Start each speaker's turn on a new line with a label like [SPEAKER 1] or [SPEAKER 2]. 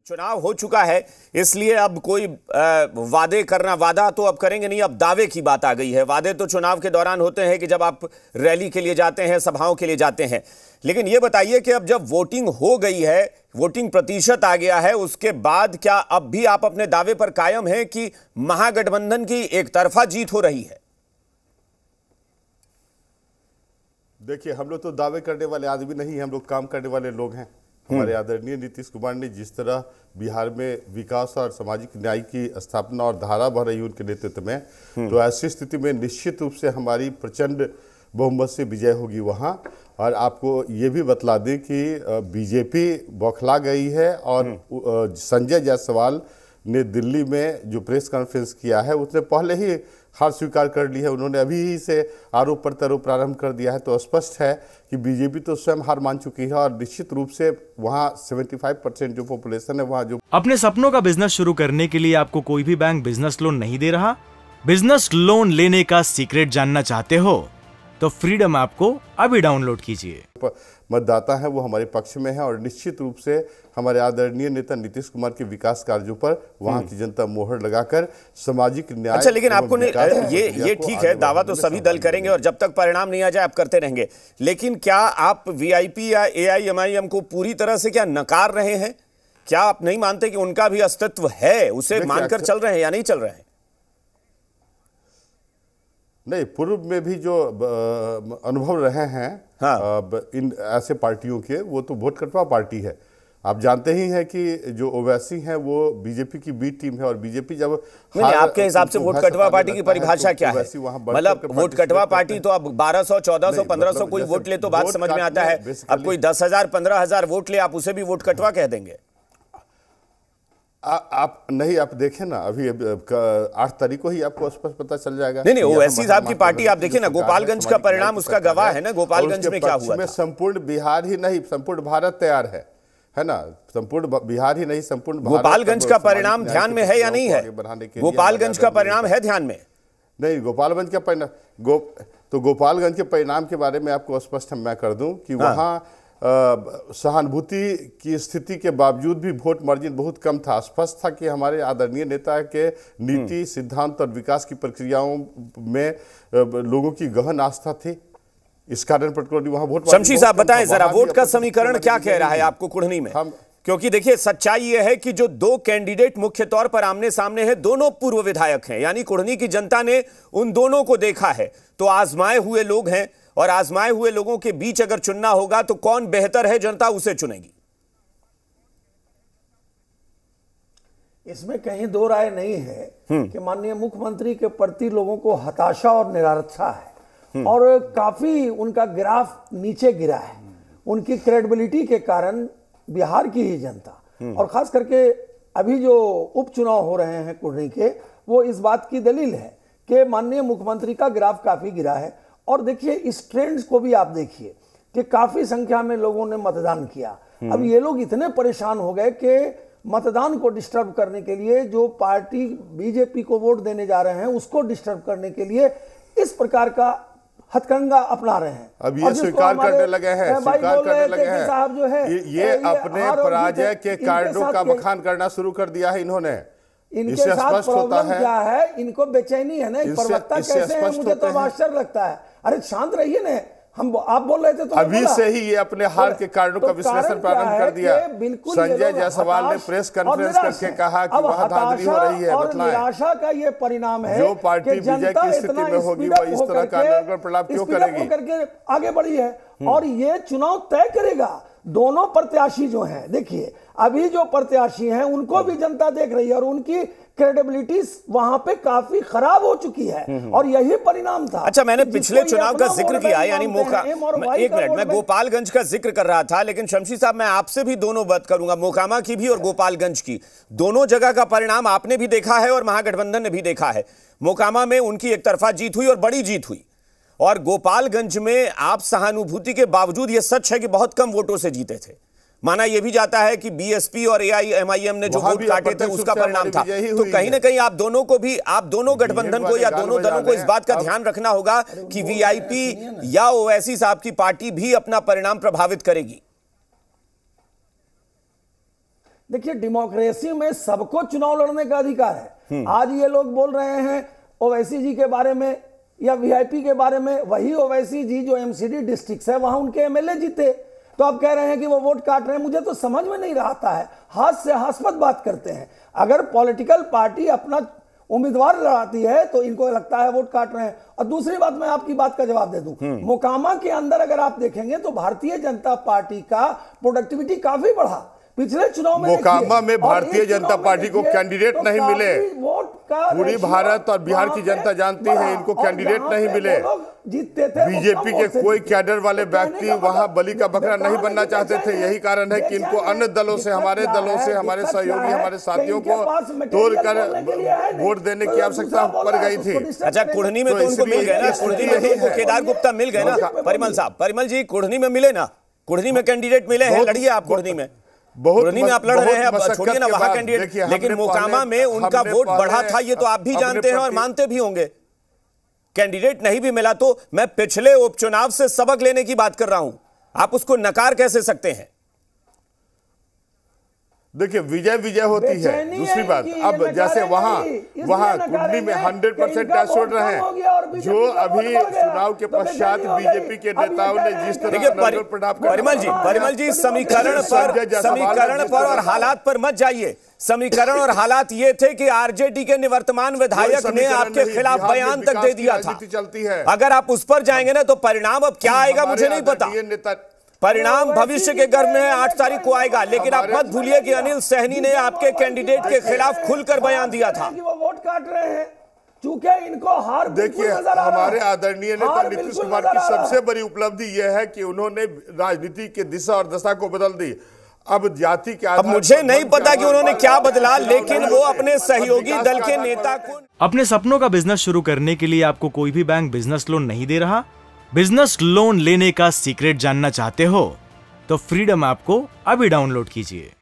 [SPEAKER 1] चुनाव हो चुका है, इसलिए अब कोई वादा तो अब करेंगे नहीं, अब दावे की बात आ गई है। वादे तो चुनाव के दौरान होते हैं कि जब आप रैली के लिए जाते हैं, सभाओं के लिए जाते हैं। लेकिन यह बताइए कि अब जब वोटिंग हो गई है, वोटिंग प्रतिशत आ गया है, उसके बाद क्या अब भी आप अपने दावे पर कायम हैं कि महागठबंधन की एक तरफा जीत हो रही है?
[SPEAKER 2] देखिए, हम लोग तो दावे करने वाले आदमी नहीं, हम लोग काम करने वाले लोग हैं। हमारे आदरणीय नीतीश कुमार ने जिस तरह बिहार में विकास और सामाजिक न्याय की स्थापना और धारा बह रही है उनके नेतृत्व में, तो ऐसी स्थिति में निश्चित रूप से हमारी प्रचंड बहुमत से विजय होगी वहाँ। और आपको ये भी बतला दें कि बीजेपी बौखला गई है और संजय जायसवाल ने दिल्ली में जो प्रेस कॉन्फ्रेंस किया है उसने पहले ही हार स्वीकार कर ली है। उन्होंने अभी ही से आरोप प्रत्यारोप प्रारंभ कर दिया है। तो स्पष्ट है कि बीजेपी तो स्वयं हार मान चुकी है और निश्चित रूप से वहाँ 75% जो पॉपुलेशन है वहाँ जो
[SPEAKER 3] अपने सपनों का बिजनेस शुरू करने के लिए आपको कोई भी बैंक बिजनेस लोन नहीं दे रहा? बिजनेस लोन लेने का सीक्रेट जानना चाहते हो तो फ्रीडम ऐप को अभी डाउनलोड कीजिए।
[SPEAKER 2] मतदाता है वो हमारे पक्ष में है और निश्चित रूप से हमारे आदरणीय नेता नीतीश कुमार के विकास कार्यों पर वहां की जनता मोहर लगाकर सामाजिक न्याय।
[SPEAKER 1] अच्छा, लेकिन आपको नहीं, ये ठीक है, दावा तो सभी दल करेंगे और जब तक परिणाम नहीं आ जाए आप करते रहेंगे। लेकिन क्या आप वीआईपी या एआईएमआईएम को पूरी तरह से क्या नकार रहे हैं? क्या आप नहीं मानते कि उनका भी अस्तित्व है, उसे मानकर चल रहे हैं या नहीं चल रहे हैं?
[SPEAKER 2] नहीं, पूर्व में भी जो अनुभव रहे हैं इन ऐसे पार्टियों के, वो तो वोट कटवा पार्टी है। आप जानते ही हैं कि जो ओवैसी हैं वो बीजेपी की बी टीम है और बीजेपी जब
[SPEAKER 1] आपके हिसाब से वोट कटवा पार्टी की परिभाषा क्या है? मतलब वोट कटवा पार्टी तो अब 1200, 1400, 1500 कोई वोट ले तो बात समझ में आता है। अब कोई 10,000, 15,000 वोट ले, आप उसे भी वोट कटवा कह देंगे?
[SPEAKER 2] आप नहीं, आप देखें ना, अभी 8 तारीख को ही आपको स्पष्ट पता चल जाएगा।
[SPEAKER 1] नहीं, ओवैसी साहब की पार्टी आप देखिए ना, गोपालगंज का परिणाम उसका गवाह है ना। गोपालगंज में क्या हुआ था?
[SPEAKER 2] संपूर्ण बिहार ही नहीं, संपूर्ण भारत तैयार है ना। संपूर्ण बिहार ही नहीं, संपूर्ण
[SPEAKER 1] गोपालगंज का परिणाम ध्यान में है या नहीं है? गोपालगंज का परिणाम है ध्यान में?
[SPEAKER 2] नहीं, गोपालगंज का परिणाम तो गोपालगंज के परिणाम के बारे में आपको स्पष्ट मैं कर दूं कि वहां सहानुभूति की स्थिति के बावजूद भी वोट मार्जिन बहुत कम था। स्पष्ट था कि हमारे आदरणीय नेता के नीति, सिद्धांत और विकास की प्रक्रियाओं में लोगों की गहन आस्था थी। इस कारण पर्टिकुलरली वहां वोट।
[SPEAKER 1] शमशी साहब बताएं जरा, वोट का समीकरण क्या कह रहा है आपको कुढ़नी में? क्योंकि देखिए, सच्चाई यह है कि जो दो कैंडिडेट मुख्य तौर पर आमने सामने हैं, दोनों पूर्व विधायक हैं, यानी कुढ़नी की जनता ने उन दोनों को देखा है। तो आजमाए हुए लोग हैं और आजमाए हुए लोगों के बीच अगर चुनना होगा तो कौन बेहतर है, जनता उसे चुनेगी।
[SPEAKER 4] इसमें कहीं दो राय नहीं है कि माननीय मुख्यमंत्री के प्रति लोगों को हताशा और निराशा है और काफी उनका ग्राफ नीचे गिरा है। उनकी क्रेडिबिलिटी के कारण बिहार की ही जनता और खास करके अभी जो उपचुनाव हो रहे हैं कुढ़नी के, वो इस बात की दलील है कि माननीय मुख्यमंत्री का ग्राफ काफी गिरा है। और देखिए, इस ट्रेंड्स को भी आप देखिए कि काफी संख्या में लोगों ने मतदान किया। अब ये लोग इतने परेशान हो गए कि मतदान को डिस्टर्ब करने के लिए, जो पार्टी बीजेपी को वोट देने जा रहे हैं उसको डिस्टर्ब करने के लिए इस प्रकार का हथकंडा अपना रहे हैं।
[SPEAKER 2] अब ये स्वीकार करने लगे हैं, स्वीकार करने लगे हैं
[SPEAKER 4] साहब जो है
[SPEAKER 2] ये अपने पराजय के कारणों का बखान करना शुरू कर दिया है इन्होंने।
[SPEAKER 4] इनके साथ प्रॉब्लम क्या है? इनको बेचैनी है ना, प्रवक्ता कैसे है, मुझे तो आश्चर्य लगता है। अरे शांत रहिए ना, आप बोल रहे थे तो
[SPEAKER 2] अभी से ही ये अपने हार के कारणों का विश्लेषण प्रारंभ कर दिया। संजय जायसवाल ने प्रेस कॉन्फ्रेंस करके कहा कि वहां धांधली हो रही है।
[SPEAKER 4] बताएं, निराशा का ये परिणाम है।
[SPEAKER 2] जो पार्टी विजय की स्थिति में होगी वो इस तरह का निर्णय प्रलाप क्यों करेगी?
[SPEAKER 4] करके आगे बढ़ी है और ये चुनाव तय करेगा। दोनों प्रत्याशी जो हैं, देखिए अभी जो प्रत्याशी हैं उनको भी जनता देख रही है और उनकी क्रेडिबिलिटी वहां पे काफी खराब हो चुकी है और यही परिणाम था।
[SPEAKER 1] अच्छा, मैंने पिछले चुनाव का जिक्र किया, यानी एक मिनट, मैं गोपालगंज का जिक्र कर रहा था, लेकिन शमशी साहब मैं आपसे भी दोनों बात करूंगा, मोकामा की भी और गोपालगंज की। दोनों जगह का परिणाम आपने भी देखा है और महागठबंधन ने भी देखा है। मोकामा में उनकी एक तरफा जीत हुई और बड़ी जीत हुई, और गोपालगंज में आप सहानुभूति के बावजूद, यह सच है कि बहुत कम वोटों से जीते थे। माना यह भी जाता है कि बीएसपी और एआईएमआईएम ने जो वोट काटे थे उसका परिणाम था। तो कहीं ना कहीं आप दोनों को भी, आप दोनों गठबंधन को या दोनों दलों को इस बात का ध्यान रखना होगा कि वीआईपी या ओवैसी साहब की पार्टी भी अपना परिणाम प्रभावित करेगी।
[SPEAKER 4] देखिए, डेमोक्रेसी में सबको चुनाव लड़ने का अधिकार है। आज ये लोग बोल रहे हैं ओवैसी जी के बारे में या वीआईपी के बारे में, वही ओवैसी जी जो एमसीडी डिस्ट्रिक्ट है वहां उनके एमएलए जीते, तो आप कह रहे हैं कि वो वोट काट रहे हैं। मुझे तो समझ में नहीं आता है, हास्यास्पद बात करते हैं। अगर पॉलिटिकल पार्टी अपना उम्मीदवार लड़ाती है तो इनको लगता है वोट काट रहे हैं। और दूसरी बात, मैं आपकी बात का जवाब दे दूं, मोकामा के अंदर अगर आप देखेंगे तो भारतीय जनता पार्टी का प्रोडक्टिविटी काफी बढ़ा पिछले चुनाव में।
[SPEAKER 2] मोकामा में भारतीय जनता पार्टी को कैंडिडेट नहीं मिले। पूरी भारत और बिहार की जनता जानती है इनको कैंडिडेट नहीं मिले।
[SPEAKER 4] जीतते थे
[SPEAKER 2] बीजेपी के कोई कैडर वाले व्यक्ति वहां बलि का बकरा नहीं बनना चाहते थे। यही कारण है कि इनको अन्य दलों से, हमारे दलों से, हमारे सहयोगी, हमारे साथियों को तोड़कर वोट देने की आवश्यकता पड़ गई थी।
[SPEAKER 1] अच्छा, कुढ़नी में तो उनको मिल गए ना, कुढ़नी में तो उनको केदार गुप्ता मिल गए ना। परिमल साहब, परिमल जी, कुढ़नी में मिले ना, कुढ़नी में कैंडिडेट मिले हैं, लड़िए आप कुढ़नी में। कुढ़नी में आप लड़ रहे हैं, अब छोड़िए ना वहां कैंडिडेट, लेकिन मोकामा में उनका वोट बढ़ा था, ये तो आप भी जानते हैं और मानते भी होंगे। कैंडिडेट नहीं भी मिला तो मैं पिछले उपचुनाव से सबक लेने की बात कर रहा हूं, आप उसको नकार कैसे सकते हैं?
[SPEAKER 2] देखिए, विजय विजय होती है। दूसरी बात, अब जैसे वहां कुंडली में 100% टैक्स छोड़ रहे हैं, जो अभी चुनाव के पश्चात बीजेपी के नेताओं ने जिस तरह
[SPEAKER 1] परिमल जी समीकरण पर और हालात पर मत जाइए। समीकरण और हालात ये थे कि आरजेडी के निवर्तमान विधायक ने आपके खिलाफ बयान तक दे दिया था।
[SPEAKER 2] चलती है,
[SPEAKER 1] अगर आप उस पर जाएंगे ना तो परिणाम अब क्या आएगा मुझे नहीं पता। परिणाम भविष्य के गर्भ में 8 तारीख को आएगा, लेकिन आप मत भूलिए कि अनिल सहनी ने आपके कैंडिडेट के खिलाफ खुलकर बयान दिया था
[SPEAKER 4] कि वो वोट काट रहे हैं, चूंकि इनको हार।
[SPEAKER 2] देखिए, हमारे आदरणीय नेता नीतीश कुमार की सबसे बड़ी उपलब्धि यह है कि उन्होंने राजनीति की दिशा और दशा को बदल दी। अब जाति के
[SPEAKER 1] अब मुझे नहीं पता कि उन्होंने क्या बदला, लेकिन वो अपने सहयोगी दल के नेता को।
[SPEAKER 3] अपने सपनों का बिजनेस शुरू करने के लिए आपको कोई भी बैंक बिजनेस लोन नहीं दे रहा? बिजनेस लोन लेने का सीक्रेट जानना चाहते हो तो फ्रीडम ऐप को अभी डाउनलोड कीजिए।